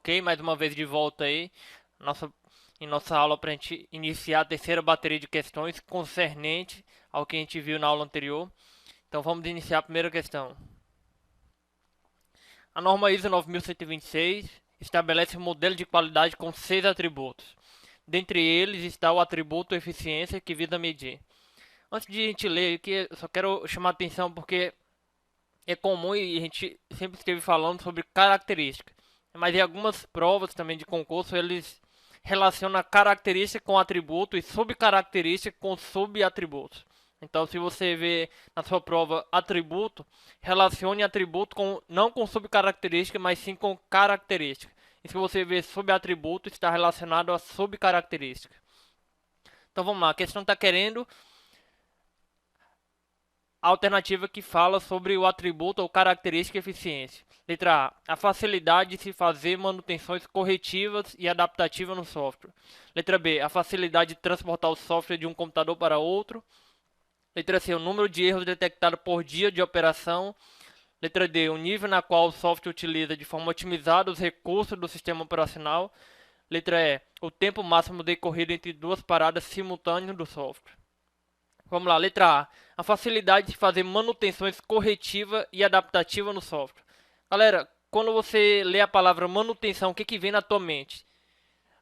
Ok, mais uma vez de volta aí em nossa aula para a gente iniciar a terceira bateria de questões concernente ao que a gente viu na aula anterior. Então vamos iniciar a primeira questão. A norma ISO 9126 estabelece um modelo de qualidade com 6 atributos. Dentre eles está o atributo eficiência que visa medir. Antes de a gente ler aqui, eu só quero chamar a atenção porque é comum e a gente sempre esteve falando sobre características. Mas em algumas provas também de concurso, eles relacionam a característica com atributo e subcaracterística com subatributos. Então, se você vê na sua prova atributo, relacione atributo com, não com subcaracterística, mas sim com característica. E se você vê subatributo, está relacionado a subcaracterística. Então vamos lá, a questão está querendo a alternativa que fala sobre o atributo ou característica eficiência. Letra A. A facilidade de se fazer manutenções corretivas e adaptativas no software. Letra B. A facilidade de transportar o software de um computador para outro. Letra C. O número de erros detectados por dia de operação. Letra D. O nível na qual o software utiliza de forma otimizada os recursos do sistema operacional. Letra E. O tempo máximo decorrido entre duas paradas simultâneas do software. Vamos lá, letra A. A facilidade de fazer manutenções corretiva e adaptativa no software. Galera, quando você lê a palavra manutenção, o que vem na tua mente?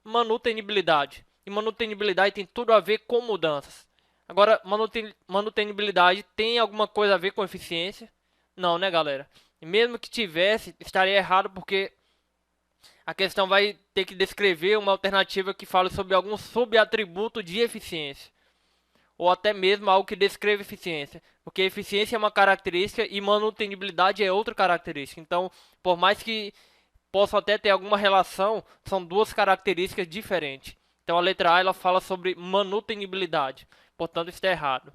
Manutenibilidade. E manutenibilidade tem tudo a ver com mudanças. Agora, manutenibilidade tem alguma coisa a ver com eficiência? Não, né, galera? E mesmo que tivesse, estaria errado porque a questão vai ter que descrever uma alternativa que fale sobre algum subatributo de eficiência. Ou até mesmo algo que descreva eficiência, porque eficiência é uma característica e manutenibilidade é outra característica. Então, por mais que possam até ter alguma relação, são duas características diferentes. Então, a letra A ela fala sobre manutenibilidade, portanto, está errado.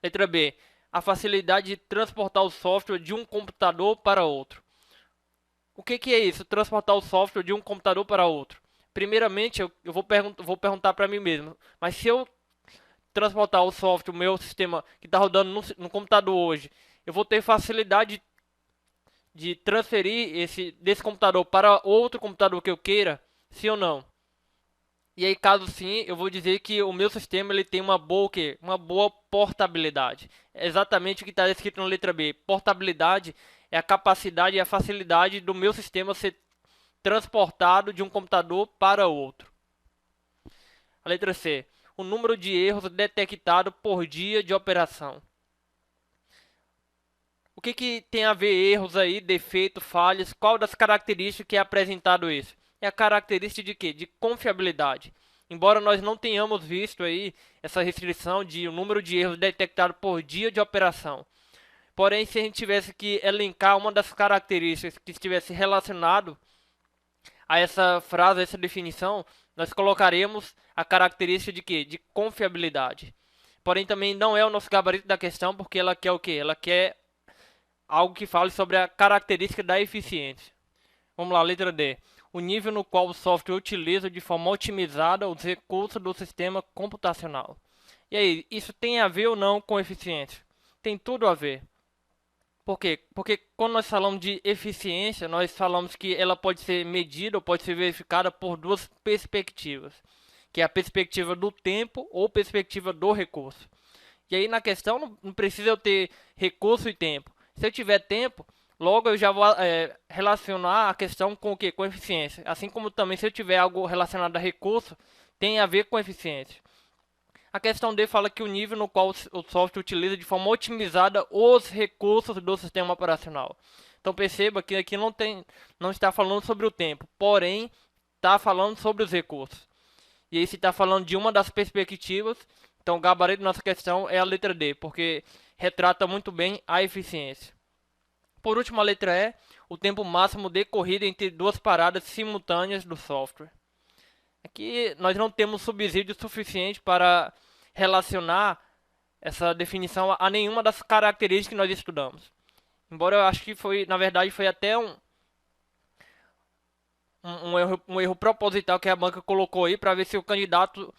Letra B. A facilidade de transportar o software de um computador para outro. O que é isso? Transportar o software de um computador para outro. Primeiramente, eu vou perguntar para mim mesmo, mas se eu transportar o software, o meu sistema que está rodando no computador hoje, eu vou ter facilidade de transferir desse computador para outro computador que eu queira, sim ou não? E aí, caso sim, eu vou dizer que o meu sistema ele tem uma boa, uma boa portabilidade. É exatamente o que está escrito na letra B. Portabilidade é a capacidade e a facilidade do meu sistema ser transportado de um computador para outro. A letra C. O número de erros detectados por dia de operação. O que tem a ver erros aí, defeitos, falhas? Qual das características que é apresentado isso? É a característica de quê? De confiabilidade. Embora nós não tenhamos visto aí essa restrição de o número de erros detectados por dia de operação. Porém, se a gente tivesse que elencar uma das características que estivesse relacionado a essa frase, a essa definição, nós colocaremos a característica de quê? De confiabilidade. Porém, também não é o nosso gabarito da questão, porque ela quer o quê? Ela quer algo que fale sobre a característica da eficiência. Vamos lá, letra D. O nível no qual o software utiliza de forma otimizada os recursos do sistema computacional. E aí, isso tem a ver ou não com eficiência? Tem tudo a ver. Por quê? Porque quando nós falamos de eficiência, nós falamos que ela pode ser medida ou pode ser verificada por duas perspectivas, que é a perspectiva do tempo ou perspectiva do recurso. E aí na questão não precisa eu ter recurso e tempo. Se eu tiver tempo, logo eu já vou relacionar a questão com o quê? Com eficiência. Assim como também se eu tiver algo relacionado a recurso, tem a ver com eficiência. A questão D fala que o nível no qual o software utiliza de forma otimizada os recursos do sistema operacional. Então perceba que aqui não está falando sobre o tempo, porém está falando sobre os recursos. E aí se está falando de uma das perspectivas, então o gabarito da nossa questão é a letra D, porque retrata muito bem a eficiência. Por último, a letra E, o tempo máximo decorrido entre duas paradas simultâneas do software. Aqui nós não temos subsídio suficiente para relacionar essa definição a nenhuma das características que nós estudamos. Embora eu acho que na verdade foi até um erro proposital que a banca colocou aí para ver se o candidato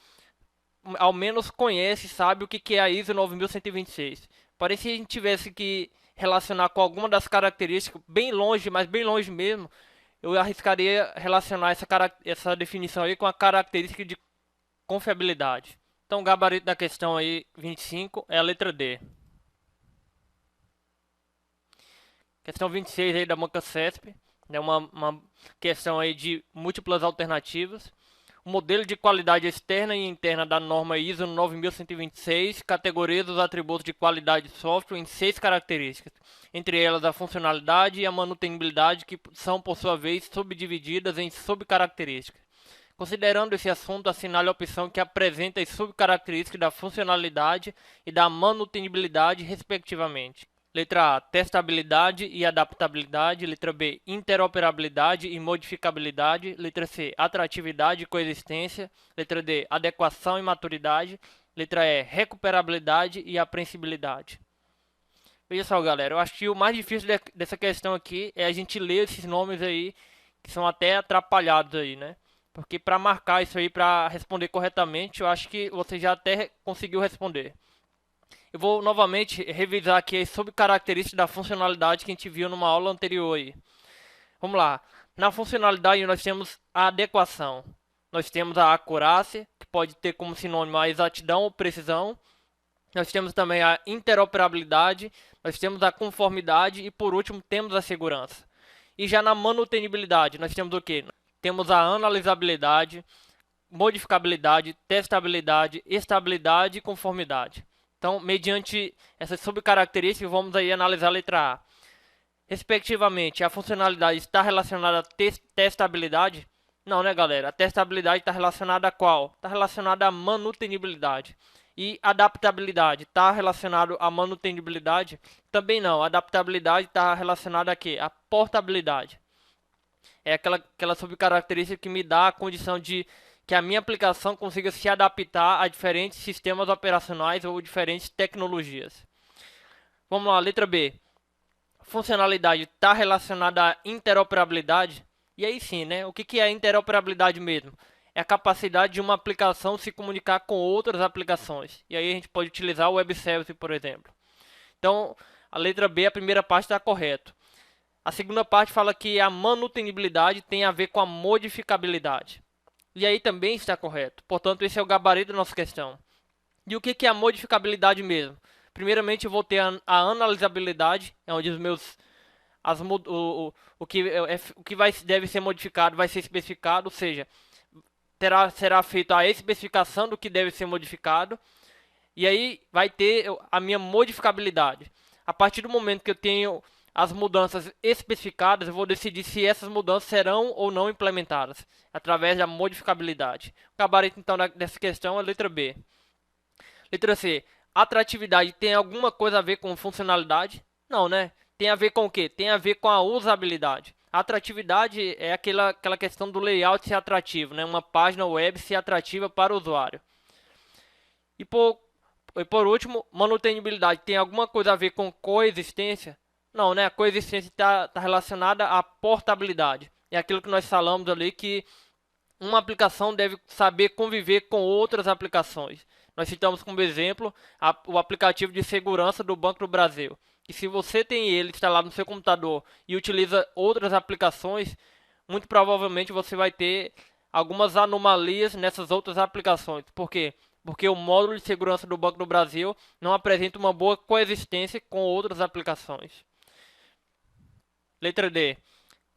ao menos conhece, sabe o que é a ISO 9126. Porém, se a gente tivesse que relacionar com alguma das características bem longe, mas bem longe mesmo, eu arriscaria relacionar essa definição aí com a característica de confiabilidade. Então, o gabarito da questão aí, 25, é a letra D. Questão 26 aí da banca CESP, né, uma questão aí de múltiplas alternativas. O modelo de qualidade externa e interna da norma ISO 9126 categoriza os atributos de qualidade de software em 6 características, entre elas a funcionalidade e a manutenibilidade, que são, por sua vez, subdivididas em subcaracterísticas. Considerando esse assunto, assinale a opção que apresenta as subcaracterísticas da funcionalidade e da manutenibilidade, respectivamente. Letra A, testabilidade e adaptabilidade. Letra B, interoperabilidade e modificabilidade. Letra C, atratividade e coexistência. Letra D, adequação e maturidade. Letra E, recuperabilidade e apreensibilidade. Veja só, galera, eu acho que o mais difícil dessa questão aqui é a gente ler esses nomes aí, que são até atrapalhados aí, né? Porque para marcar isso aí, para responder corretamente, eu acho que você já até conseguiu responder. Eu vou novamente revisar aqui as subcaracterísticas da funcionalidade que a gente viu numa aula anterior aí. Vamos lá. Na funcionalidade nós temos a adequação. Nós temos a acurácia, que pode ter como sinônimo a exatidão ou precisão. Nós temos também a interoperabilidade, nós temos a conformidade e por último temos a segurança. E já na manutenibilidade nós temos o que? Temos a analisabilidade, modificabilidade, testabilidade, estabilidade e conformidade. Então, mediante essas subcaracterísticas, vamos aí analisar a letra A. Respectivamente, a funcionalidade está relacionada à testabilidade? Não, né, galera? A testabilidade está relacionada a qual? Está relacionada à manutenibilidade. E adaptabilidade está relacionado à manutenibilidade? Também não. A adaptabilidade está relacionada a quê? A portabilidade. É aquela subcaracterística que me dá a condição de que a minha aplicação consiga se adaptar a diferentes sistemas operacionais ou diferentes tecnologias. Vamos lá, letra B. Funcionalidade está relacionada à interoperabilidade? E aí sim, né? O que é a interoperabilidade mesmo? É a capacidade de uma aplicação se comunicar com outras aplicações. E aí a gente pode utilizar o web service, por exemplo. Então, a letra B, a primeira parte está correta. A segunda parte fala que a manutenibilidade tem a ver com a modificabilidade. E aí também está correto. Portanto, esse é o gabarito da nossa questão. E o que é a modificabilidade mesmo? Primeiramente, eu vou ter a analisabilidade, é onde o que deve ser modificado vai ser especificado, ou seja, será feita a especificação do que deve ser modificado. E aí vai ter a minha modificabilidade. A partir do momento que eu tenho as mudanças especificadas, eu vou decidir se essas mudanças serão ou não implementadas, através da modificabilidade. O gabarito, então, dessa questão é a letra B. Letra C. Atratividade tem alguma coisa a ver com funcionalidade? Não, né? Tem a ver com o quê? Tem a ver com a usabilidade. A atratividade é aquela questão do layout ser atrativo, né? Uma página web ser atrativa para o usuário. E por último, manutenibilidade tem alguma coisa a ver com coexistência? Não, né? A coexistência está relacionada à portabilidade. É aquilo que nós falamos ali, que uma aplicação deve saber conviver com outras aplicações. Nós citamos como exemplo o aplicativo de segurança do Banco do Brasil. E se você tem ele instalado no seu computador e utiliza outras aplicações, muito provavelmente você vai ter algumas anomalias nessas outras aplicações. Por quê? Porque o módulo de segurança do Banco do Brasil não apresenta uma boa coexistência com outras aplicações. Letra D.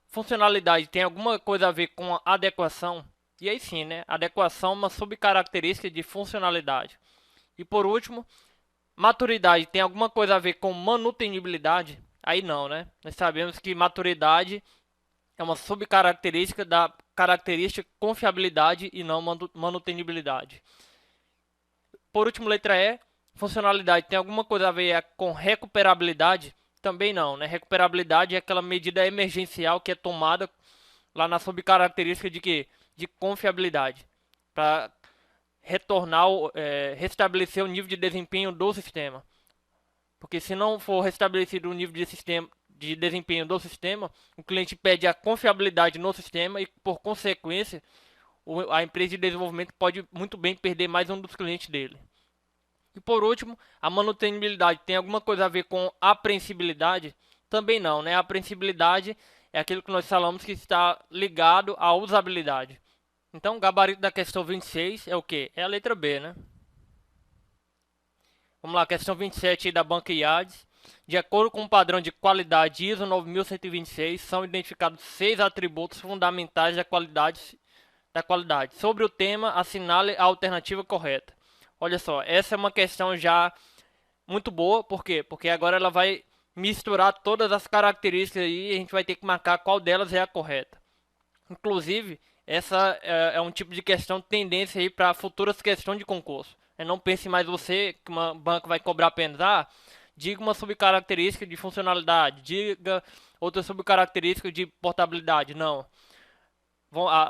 Funcionalidade tem alguma coisa a ver com a adequação? E aí sim, né? Adequação é uma subcaracterística de funcionalidade. E por último, maturidade tem alguma coisa a ver com manutenibilidade? Aí não, né? Nós sabemos que maturidade é uma subcaracterística da característica confiabilidade e não manutenibilidade. Por último, letra E. Funcionalidade tem alguma coisa a ver com recuperabilidade? Também não, né? Recuperabilidade é aquela medida emergencial que é tomada lá na subcaracterística de quê? De confiabilidade, para restabelecer o nível de desempenho do sistema. Porque se não for restabelecido o nível de desempenho do sistema, o cliente perde a confiabilidade no sistema e, por consequência, a empresa de desenvolvimento pode muito bem perder mais um dos clientes dele. E por último, a manutenibilidade tem alguma coisa a ver com apreensibilidade? Também não, né? A apreensibilidade é aquilo que nós falamos que está ligado à usabilidade. Então, o gabarito da questão 26 é o que? É a letra B, né? Vamos lá, questão 27 da banca IADES. De acordo com o padrão de qualidade ISO 9126, são identificados 6 atributos fundamentais da qualidade. Sobre o tema, assinale a alternativa correta. Olha só, essa é uma questão já muito boa. Por quê? Porque agora ela vai misturar todas as características aí e a gente vai ter que marcar qual delas é a correta. Inclusive, essa é um tipo de questão tendência aí para futuras questões de concurso. Não pense mais você que uma banca vai cobrar apenas, diga uma subcaracterística de funcionalidade, diga outra subcaracterística de portabilidade. Não.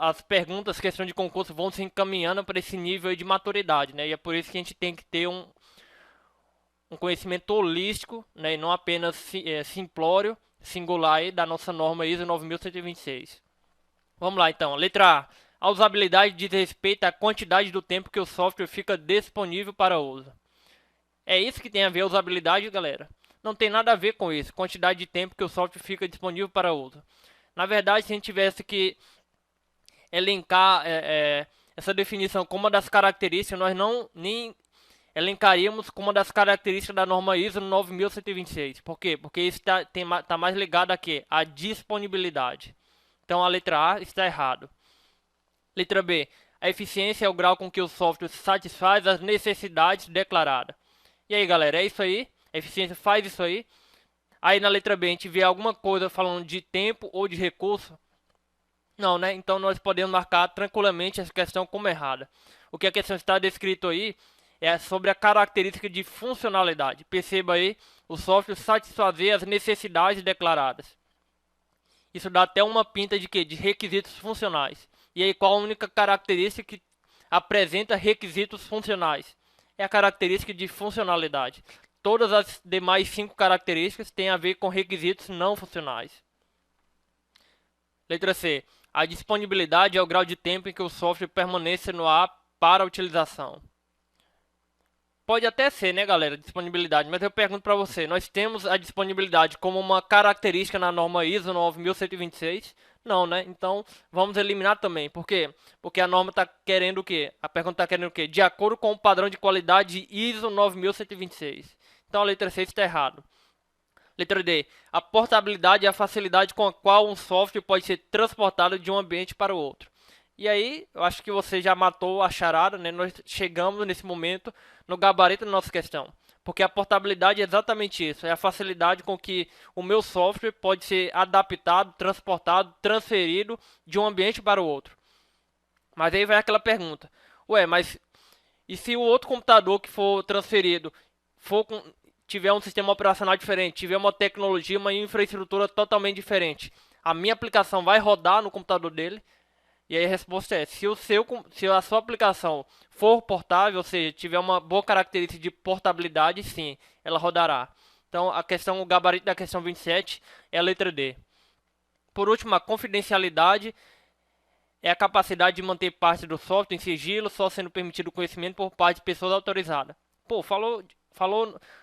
As perguntas, questão de concurso, vão se encaminhando para esse nível de maturidade, né? E é por isso que a gente tem que ter um conhecimento holístico, né? E não apenas simplório, singular aí, da nossa norma ISO 9126. Vamos lá então, letra A. A usabilidade diz respeito à quantidade do tempo que o software fica disponível para uso. É isso que tem a ver a usabilidade, galera? Não tem nada a ver com isso, quantidade de tempo que o software fica disponível para uso. Na verdade, se a gente tivesse que elencar essa definição como uma das características, nós não nem elencaríamos como uma das características da norma ISO 9126. Por quê? Porque isso tá mais ligado a quê? A disponibilidade. Então a letra A está errado. Letra B. A eficiência é o grau com que o software satisfaz as necessidades declaradas. E aí, galera, é isso aí? A eficiência faz isso aí? Aí na letra B a gente vê alguma coisa falando de tempo ou de recurso? Não, né? Então nós podemos marcar tranquilamente essa questão como errada. O que a questão está descrito aí é sobre a característica de funcionalidade. Perceba aí, o software satisfazer as necessidades declaradas. Isso dá até uma pinta de quê? De requisitos funcionais. E aí, qual a única característica que apresenta requisitos funcionais? É a característica de funcionalidade. Todas as demais 5 características têm a ver com requisitos não funcionais. Letra C. A disponibilidade é o grau de tempo em que o software permanece no ar para a utilização. Pode até ser, né, galera, disponibilidade, mas eu pergunto para você, nós temos a disponibilidade como uma característica na norma ISO 9126? Não, né? Então, vamos eliminar também. Por quê? Porque a norma está querendo o quê? A pergunta está querendo o quê? De acordo com o padrão de qualidade ISO 9126. Então, a letra C está errado. Letra D. A portabilidade é a facilidade com a qual um software pode ser transportado de um ambiente para o outro. E aí, eu acho que você já matou a charada, né? Nós chegamos nesse momento no gabarito da nossa questão. Porque a portabilidade é exatamente isso, é a facilidade com que o meu software pode ser adaptado, transportado, transferido de um ambiente para o outro. Mas aí vai aquela pergunta, ué, mas e se o outro computador que for transferido tiver um sistema operacional diferente, tiver uma tecnologia, uma infraestrutura totalmente diferente, a minha aplicação vai rodar no computador dele? E aí a resposta é, se a sua aplicação for portável, ou seja, tiver uma boa característica de portabilidade, sim, ela rodará. Então, o gabarito da questão 27 é a letra D. Por último, a confidencialidade é a capacidade de manter parte do software em sigilo, só sendo permitido o conhecimento por parte de pessoas autorizadas. Pô, falou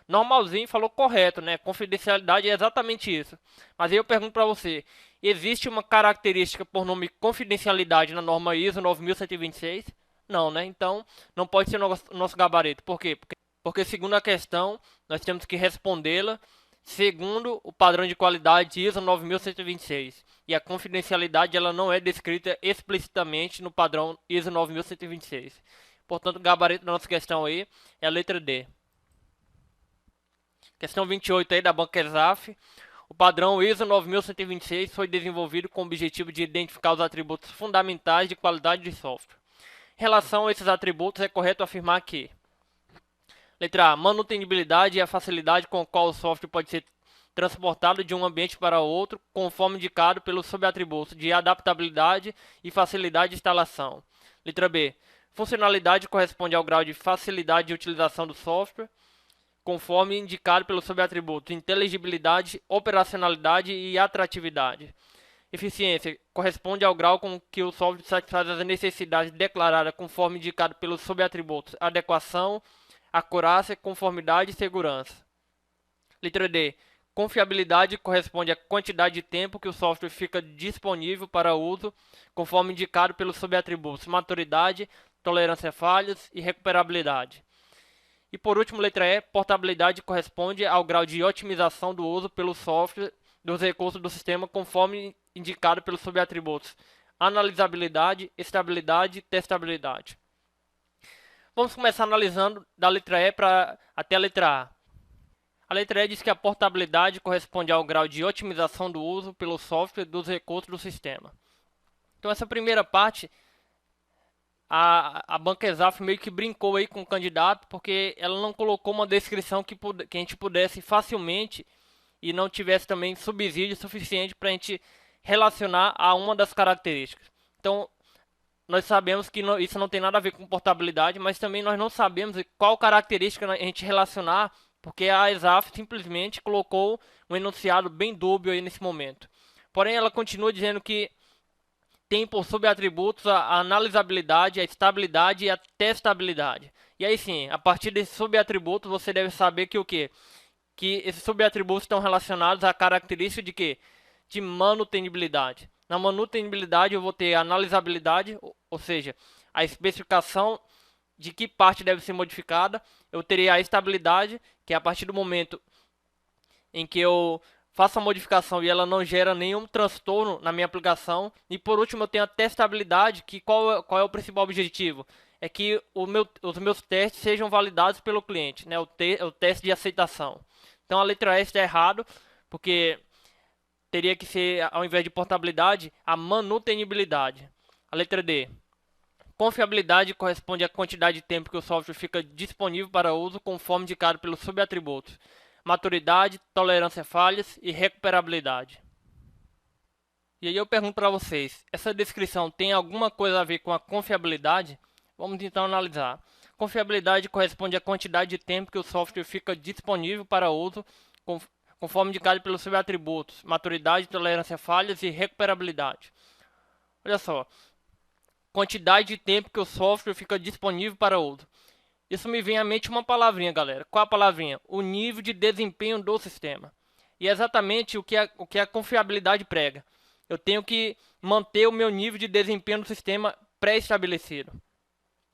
normalzinho, falou correto, né? Confidencialidade é exatamente isso. Mas aí eu pergunto para você, existe uma característica por nome confidencialidade na norma ISO 9126? Não, né? Então, não pode ser nosso gabarito. Por quê? Porque segundo a questão, nós temos que respondê-la segundo o padrão de qualidade ISO 9126. E a confidencialidade ela não é descrita explicitamente no padrão ISO 9126. Portanto, o gabarito da nossa questão aí é a letra D. Questão 28 aí da banca ESAF. O padrão ISO 9126 foi desenvolvido com o objetivo de identificar os atributos fundamentais de qualidade de software. Em relação a esses atributos, é correto afirmar que: letra A. Manutenibilidade é a facilidade com a qual o software pode ser transportado de um ambiente para outro, conforme indicado pelos subatributos de adaptabilidade e facilidade de instalação. Letra B. Funcionalidade corresponde ao grau de facilidade de utilização do software, conforme indicado pelos subatributos inteligibilidade, operacionalidade e atratividade. Eficiência corresponde ao grau com que o software satisfaz as necessidades declaradas, conforme indicado pelos subatributos adequação, acurácia, conformidade e segurança. Letra D. Confiabilidade corresponde à quantidade de tempo que o software fica disponível para uso, conforme indicado pelos subatributos maturidade, tolerância a falhas e recuperabilidade. E por último, letra E, portabilidade corresponde ao grau de otimização do uso pelo software dos recursos do sistema, conforme indicado pelos subatributos analisabilidade, estabilidade e testabilidade. Vamos começar analisando da letra E até a letra A. A letra E diz que a portabilidade corresponde ao grau de otimização do uso pelo software dos recursos do sistema. Então essa primeira parte, a banca Exaf meio que brincou aí com o candidato, porque ela não colocou uma descrição que a gente pudesse facilmente e não tivesse também subsídio suficiente para a gente relacionar a uma das características. Então, nós sabemos que isso não tem nada a ver com portabilidade, mas também nós não sabemos qual característica a gente relacionar, porque a Exaf simplesmente colocou um enunciado bem dúbio aí nesse momento. Porém, ela continua dizendo que tem por subatributos a analisabilidade, a estabilidade e a testabilidade. E aí sim, a partir desses subatributos você deve saber que o quê? Que esses subatributos estão relacionados à característica de quê? De manutenibilidade. Na manutenibilidade eu vou ter a analisabilidade, ou seja, a especificação de que parte deve ser modificada. Eu terei a estabilidade, que é a partir do momento em que eu faço a modificação e ela não gera nenhum transtorno na minha aplicação. E por último eu tenho a testabilidade, que qual é o principal objetivo? É que os meus testes sejam validados pelo cliente, né? O teste de aceitação. Então a letra S está errado, porque teria que ser, ao invés de portabilidade, a manutenibilidade. A letra D. Confiabilidade corresponde à quantidade de tempo que o software fica disponível para uso, conforme indicado pelos subatributos maturidade, tolerância a falhas e recuperabilidade. E aí eu pergunto para vocês, essa descrição tem alguma coisa a ver com a confiabilidade? Vamos então analisar. Confiabilidade corresponde à quantidade de tempo que o software fica disponível para uso, conforme indicado pelos subatributos maturidade, tolerância a falhas e recuperabilidade. Olha só, quantidade de tempo que o software fica disponível para uso. Isso me vem à mente uma palavrinha, galera. Qual a palavrinha? O nível de desempenho do sistema. E é exatamente o que a confiabilidade prega. Eu tenho que manter o meu nível de desempenho do sistema pré-estabelecido.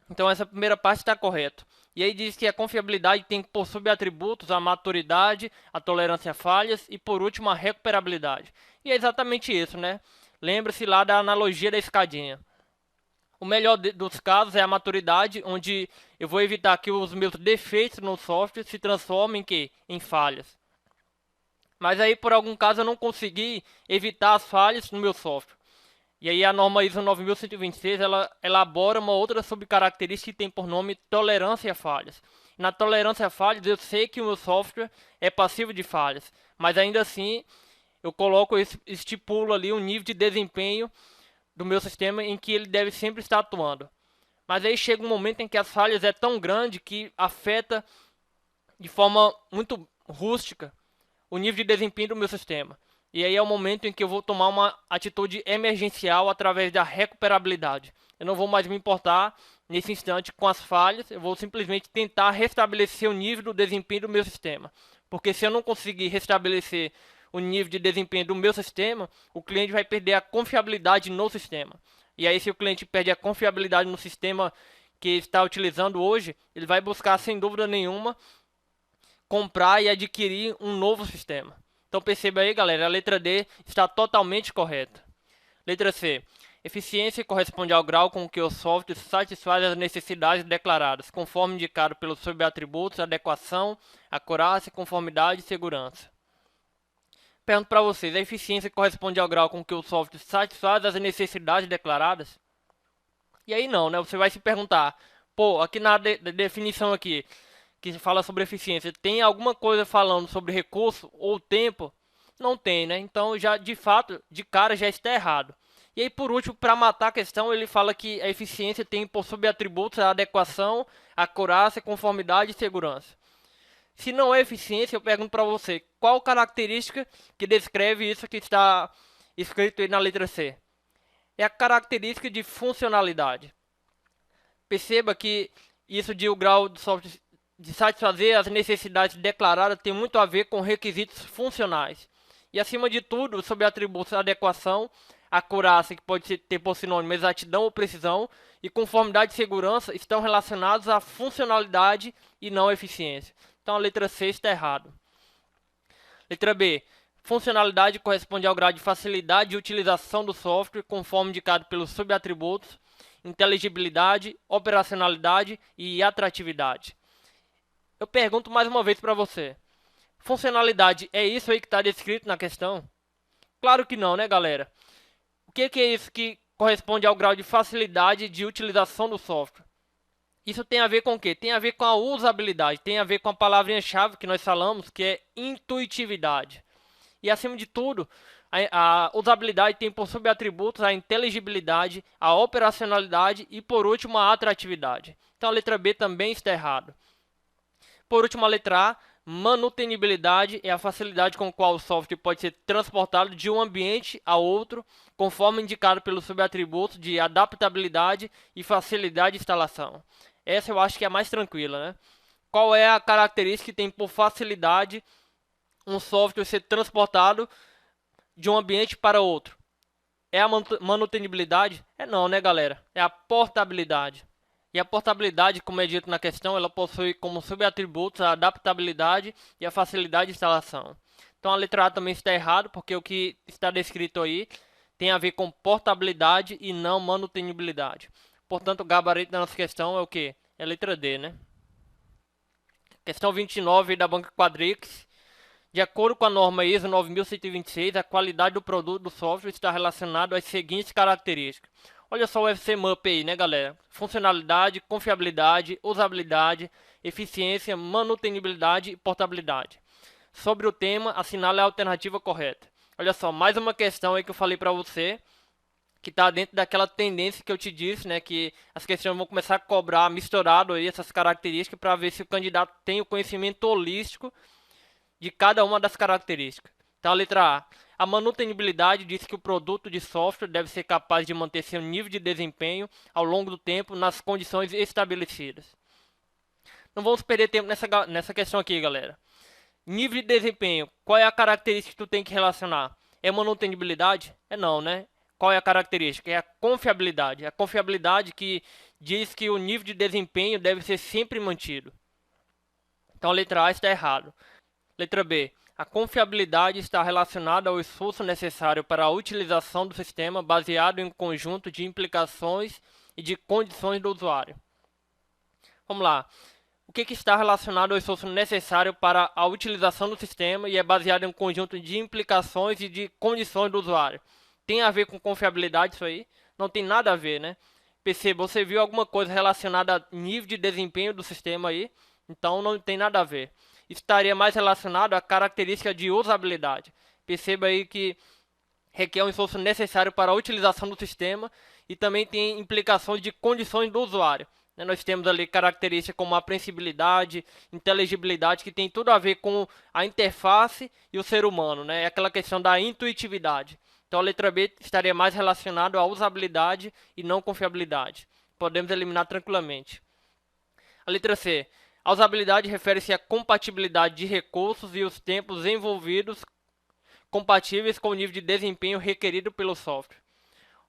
Então essa primeira parte está correta. E aí diz que a confiabilidade tem por subatributos a maturidade, a tolerância a falhas e por último a recuperabilidade. E é exatamente isso, né? Lembre-se lá da analogia da escadinha. O melhor dos casos é a maturidade, onde eu vou evitar que os meus defeitos no software se transformem em falhas. Mas aí, por algum caso, eu não consegui evitar as falhas no meu software. E aí a norma ISO 9126, ela elabora uma outra subcaracterística que tem por nome tolerância a falhas. Na tolerância a falhas, eu sei que o meu software é passivo de falhas, mas ainda assim, eu estipulo ali um nível de desempenho do meu sistema em que ele deve sempre estar atuando. Mas aí chega um momento em que as falhas é tão grande que afeta de forma muito rústica o nível de desempenho do meu sistema. E aí é o momento em que eu vou tomar uma atitude emergencial através da recuperabilidade. Eu não vou mais me importar nesse instante com as falhas, eu vou simplesmente tentar restabelecer o nível do desempenho do meu sistema. Porque se eu não conseguir restabelecer o nível de desempenho do meu sistema, o cliente vai perder a confiabilidade no sistema. E aí, se o cliente perde a confiabilidade no sistema que está utilizando hoje, ele vai buscar, sem dúvida nenhuma, comprar e adquirir um novo sistema. Então perceba aí, galera, a letra D está totalmente correta. Letra C. Eficiência corresponde ao grau com que o software satisfaz as necessidades declaradas, conforme indicado pelos subatributos adequação, acurácia, conformidade e segurança. Pergunto para vocês, a eficiência corresponde ao grau com que o software satisfaz as necessidades declaradas? E aí não, né? Você vai se perguntar, pô, aqui na definição aqui, que fala sobre eficiência, tem alguma coisa falando sobre recurso ou tempo? Não tem, né? Então, já de fato, de cara, já está errado. E aí, por último, para matar a questão, ele fala que a eficiência tem por subatributos a adequação, acurácia, conformidade e segurança. Se não é eficiência, eu pergunto para você, qual característica que descreve isso que está escrito aí na letra C? É a característica de funcionalidade. Perceba que isso de o grau do software de satisfazer as necessidades declaradas tem muito a ver com requisitos funcionais. E acima de tudo, sobre atributos adequação, acurácia, que pode ter por sinônimo exatidão ou precisão, e conformidade e segurança estão relacionados à funcionalidade e não à eficiência. Então a letra C está errado. Letra B. Funcionalidade corresponde ao grau de facilidade de utilização do software, conforme indicado pelos subatributos, inteligibilidade, operacionalidade e atratividade. Eu pergunto mais uma vez para você. Funcionalidade é isso aí que está descrito na questão? Claro que não, né, galera? O que é isso que corresponde ao grau de facilidade de utilização do software? Isso tem a ver com o quê? Tem a ver com a usabilidade, tem a ver com a palavrinha-chave que nós falamos, que é intuitividade. E acima de tudo, a usabilidade tem por subatributos a inteligibilidade, a operacionalidade e por último a atratividade. Então a letra B também está errada. Por último, a letra A, manutenibilidade é a facilidade com a qual o software pode ser transportado de um ambiente a outro, conforme indicado pelos subatributos de adaptabilidade e facilidade de instalação. Essa eu acho que é a mais tranquila, né? Qual é a característica que tem por facilidade um software ser transportado de um ambiente para outro? É a manutenibilidade? É não, né, galera? É a portabilidade. E a portabilidade, como é dito na questão, ela possui como subatributos a adaptabilidade e a facilidade de instalação. Então a letra A também está errado, porque o que está descrito aí tem a ver com portabilidade e não manutenibilidade. Portanto, o gabarito da nossa questão é o quê? É a letra D, né? Questão 29 da Banca Quadrix. De acordo com a norma ISO 9126, a qualidade do produto do software está relacionada às seguintes características. Olha só o FCMUP aí, né, galera? Funcionalidade, confiabilidade, usabilidade, eficiência, manutenibilidade e portabilidade. Sobre o tema, assinale a alternativa correta. Olha só, mais uma questão aí que eu falei para você, que está dentro daquela tendência que eu te disse, né, que as questões vão começar a cobrar misturado aí essas características para ver se o candidato tem o conhecimento holístico de cada uma das características. Então, a letra A. A manutenibilidade diz que o produto de software deve ser capaz de manter seu nível de desempenho ao longo do tempo nas condições estabelecidas. Não vamos perder tempo nessa questão aqui, galera. Nível de desempenho. Qual é a característica que tu tem que relacionar? É manutenibilidade? É não, né? Qual é a característica? É a confiabilidade. A confiabilidade que diz que o nível de desempenho deve ser sempre mantido. Então, a letra A está errado. Letra B. A confiabilidade está relacionada ao esforço necessário para a utilização do sistema baseado em um conjunto de implicações e de condições do usuário. Vamos lá. O que está relacionado ao esforço necessário para a utilização do sistema e é baseado em um conjunto de implicações e de condições do usuário? Tem a ver com confiabilidade isso aí? Não tem nada a ver, né? Perceba, você viu alguma coisa relacionada a nível de desempenho do sistema aí? Então não tem nada a ver. Estaria mais relacionado à característica de usabilidade. Perceba aí que requer um esforço necessário para a utilização do sistema e também tem implicações de condições do usuário. Nós temos ali características como a apreensibilidade, inteligibilidade, que tem tudo a ver com a interface e o ser humano, né? É aquela questão da intuitividade. Então a letra B estaria mais relacionada à usabilidade e não confiabilidade. Podemos eliminar tranquilamente. A letra C. A usabilidade refere-se à compatibilidade de recursos e os tempos envolvidos compatíveis com o nível de desempenho requerido pelo software.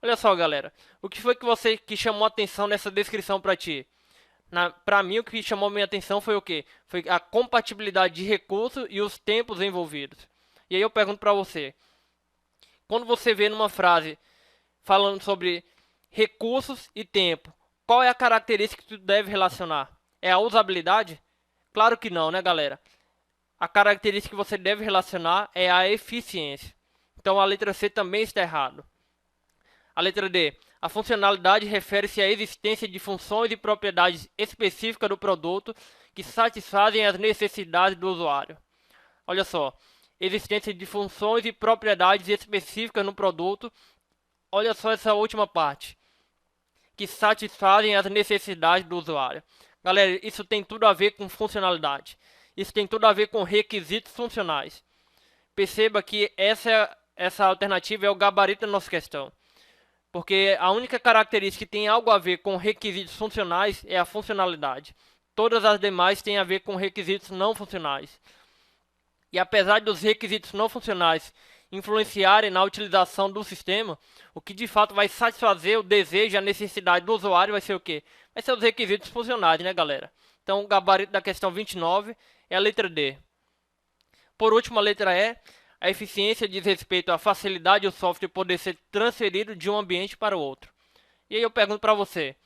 Olha só, galera, o que foi que chamou a atenção nessa descrição para ti? Para mim, o que chamou a minha atenção foi o quê? Foi a compatibilidade de recursos e os tempos envolvidos. E aí eu pergunto para você, quando você vê numa frase falando sobre recursos e tempo, qual é a característica que tu deve relacionar? É a usabilidade? Claro que não, né, galera? A característica que você deve relacionar é a eficiência. Então a letra C também está errado. A letra D. A funcionalidade refere-se à existência de funções e propriedades específicas do produto que satisfazem as necessidades do usuário. Olha só. Existência de funções e propriedades específicas no produto. Olha só essa última parte. Que satisfazem as necessidades do usuário. Galera, isso tem tudo a ver com funcionalidade. Isso tem tudo a ver com requisitos funcionais. Perceba que essa alternativa é o gabarito da nossa questão. Porque a única característica que tem algo a ver com requisitos funcionais é a funcionalidade. todas as demais têm a ver com requisitos não funcionais. E apesar dos requisitos não funcionais influenciarem na utilização do sistema, o que de fato vai satisfazer o desejo e a necessidade do usuário vai ser o quê? Vai ser os requisitos funcionais, né, galera? Então, o gabarito da questão 29 é a letra D. Por último, a letra E. A eficiência diz respeito à facilidade do software poder ser transferido de um ambiente para o outro. E aí eu pergunto para você,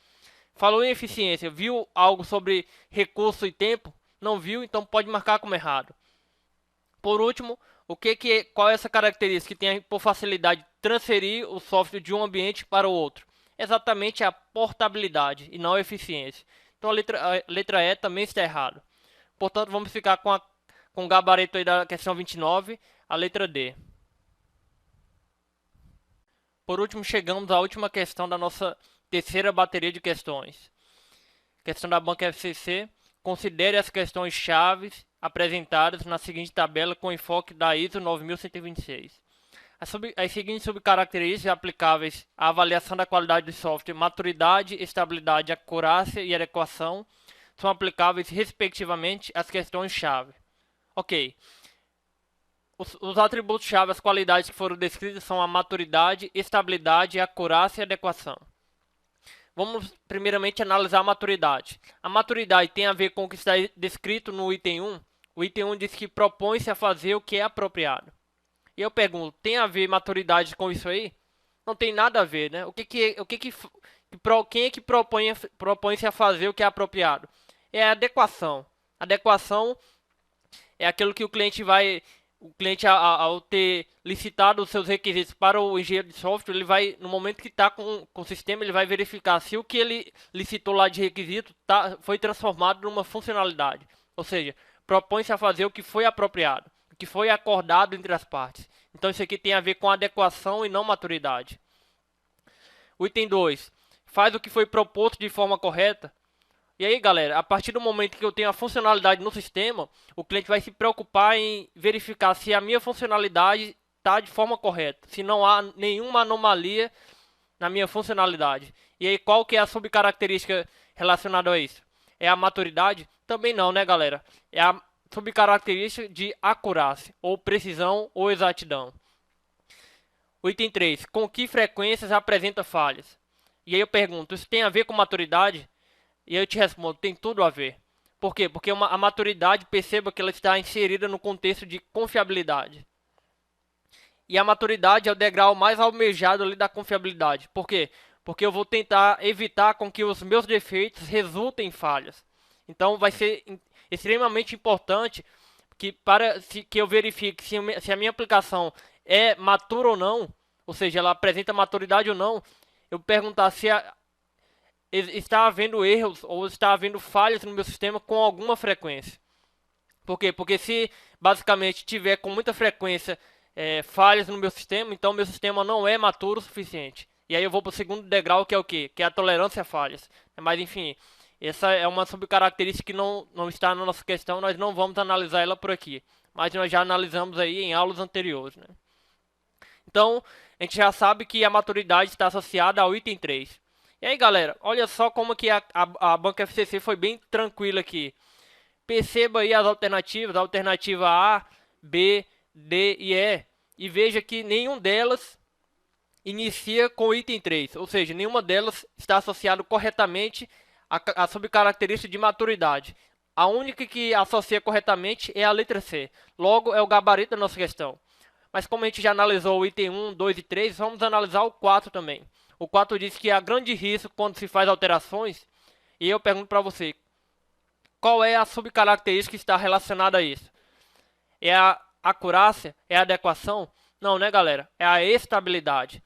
falou em eficiência, viu algo sobre recurso e tempo? Não viu, então pode marcar como errado. Por último, qual é essa característica que tem por facilidade transferir o software de um ambiente para o outro? Exatamente a portabilidade e não a eficiência. Então a letra E também está errado. Portanto, vamos ficar com o gabarito aí da questão 29, a letra D. Por último, chegamos à última questão da nossa terceira bateria de questões. Questão da banca FCC. Considere as questões chaves apresentadas na seguinte tabela com enfoque da ISO 9126. As seguintes subcaracterísticas aplicáveis à avaliação da qualidade do software, maturidade, estabilidade, acurácia e adequação, são aplicáveis respectivamente às questões-chave. Ok. Os atributos-chave, as qualidades que foram descritas são a maturidade, estabilidade, acurácia e adequação. Vamos primeiramente analisar a maturidade. A maturidade tem a ver com o que está descrito no item 1. O item 1 diz que propõe-se a fazer o que é apropriado. E eu pergunto, tem a ver maturidade com isso aí? Não tem nada a ver, né? Quem é que propõe-se a fazer o que é apropriado? É a adequação. Adequação é aquilo que o cliente ao ter licitado os seus requisitos para o engenheiro de software, ele vai, no momento que está com o sistema, ele vai verificar se o que ele licitou lá de requisito foi transformado numa funcionalidade. Ou seja, propõe-se a fazer o que foi apropriado, o que foi acordado entre as partes. Então isso aqui tem a ver com adequação e não maturidade. O item 2. Faz o que foi proposto de forma correta. E aí, galera, a partir do momento que eu tenho a funcionalidade no sistema, o cliente vai se preocupar em verificar se a minha funcionalidade está de forma correta, se não há nenhuma anomalia na minha funcionalidade. E aí, qual que é a subcaracterística relacionada a isso? É a maturidade? Também não, né, galera? É a subcaracterística de acurácia, ou precisão, ou exatidão. O item 3. Com que frequências apresenta falhas? E aí eu pergunto, isso tem a ver com maturidade? E eu te respondo, tem tudo a ver. Por quê? Porque a maturidade, perceba que ela está inserida no contexto de confiabilidade. E a maturidade é o degrau mais almejado ali da confiabilidade. Por quê? Porque eu vou tentar evitar com que os meus defeitos resultem em falhas. Então vai ser extremamente importante que eu verifique se a minha aplicação é matura ou não, ou seja, ela apresenta maturidade ou não, eu perguntar se está havendo erros ou está havendo falhas no meu sistema com alguma frequência. Por quê? Porque se basicamente tiver com muita frequência falhas no meu sistema, então meu sistema não é maturo o suficiente. E aí eu vou para o segundo degrau, que é o quê? Que é a tolerância a falhas. Mas enfim, essa é uma subcaracterística que não está na nossa questão, nós não vamos analisar ela por aqui. Mas nós já analisamos aí em aulas anteriores, né? Então, a gente já sabe que a maturidade está associada ao item 3. E aí, galera, olha só como que a banca FCC foi bem tranquila aqui. Perceba aí as alternativas, a alternativa A, B, D e E. E veja que nenhuma delas inicia com o item 3. Ou seja, nenhuma delas está associada corretamente à subcaracterística de maturidade. A única que associa corretamente é a letra C. Logo, é o gabarito da nossa questão. Mas como a gente já analisou o item 1, 2 e 3, vamos analisar o 4 também. O 4 diz que há grande risco quando se faz alterações. E eu pergunto para você, qual é a subcaracterística que está relacionada a isso? É a acurácia? É a adequação? Não, né, galera? É a estabilidade.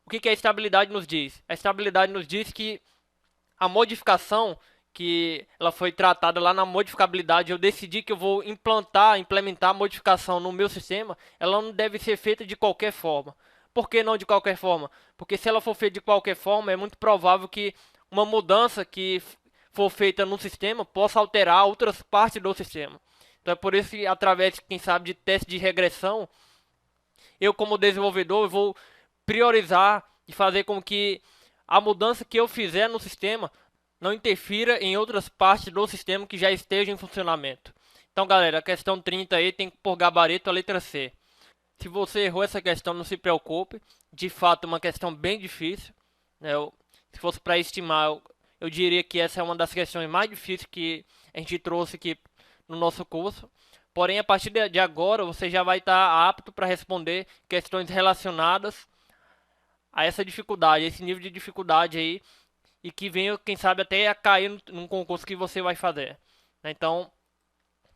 O que a estabilidade nos diz? A estabilidade nos diz que a modificação que ela foi tratada lá na modificabilidade, eu decidi que eu vou implementar a modificação no meu sistema, ela não deve ser feita de qualquer forma. Por que não de qualquer forma? Porque se ela for feita de qualquer forma, é muito provável que uma mudança que for feita no sistema possa alterar outras partes do sistema. Então é por isso que através, quem sabe, de teste de regressão, eu como desenvolvedor vou priorizar e fazer com que a mudança que eu fizer no sistema não interfira em outras partes do sistema que já estejam em funcionamento. Então, galera, a questão 30 aí tem que por gabarito a letra C. Se você errou essa questão, não se preocupe. De fato, é uma questão bem difícil, né? Se fosse para estimar, eu diria que essa é uma das questões mais difíceis que a gente trouxe aqui no nosso curso. Porém, a partir de agora, você já vai estar apto para responder questões relacionadas a essa dificuldade, a esse nível de dificuldade aí, e que venha, quem sabe, até a cair num concurso que você vai fazer. Então,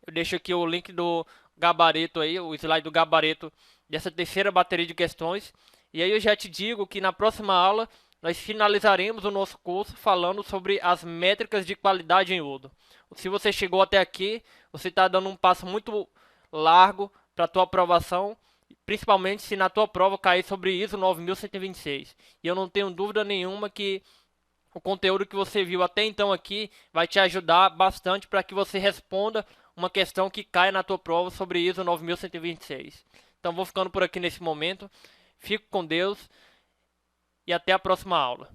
eu deixo aqui o link do gabarito aí, o slide do gabarito dessa terceira bateria de questões. E aí eu já te digo que na próxima aula nós finalizaremos o nosso curso falando sobre as métricas de qualidade em Odoo. Se você chegou até aqui, você está dando um passo muito largo para a tua aprovação, principalmente se na tua prova cair sobre ISO 9126. E eu não tenho dúvida nenhuma que o conteúdo que você viu até então aqui vai te ajudar bastante para que você responda uma questão que cai na tua prova sobre ISO 9126. Então vou ficando por aqui nesse momento. Fico com Deus e até a próxima aula.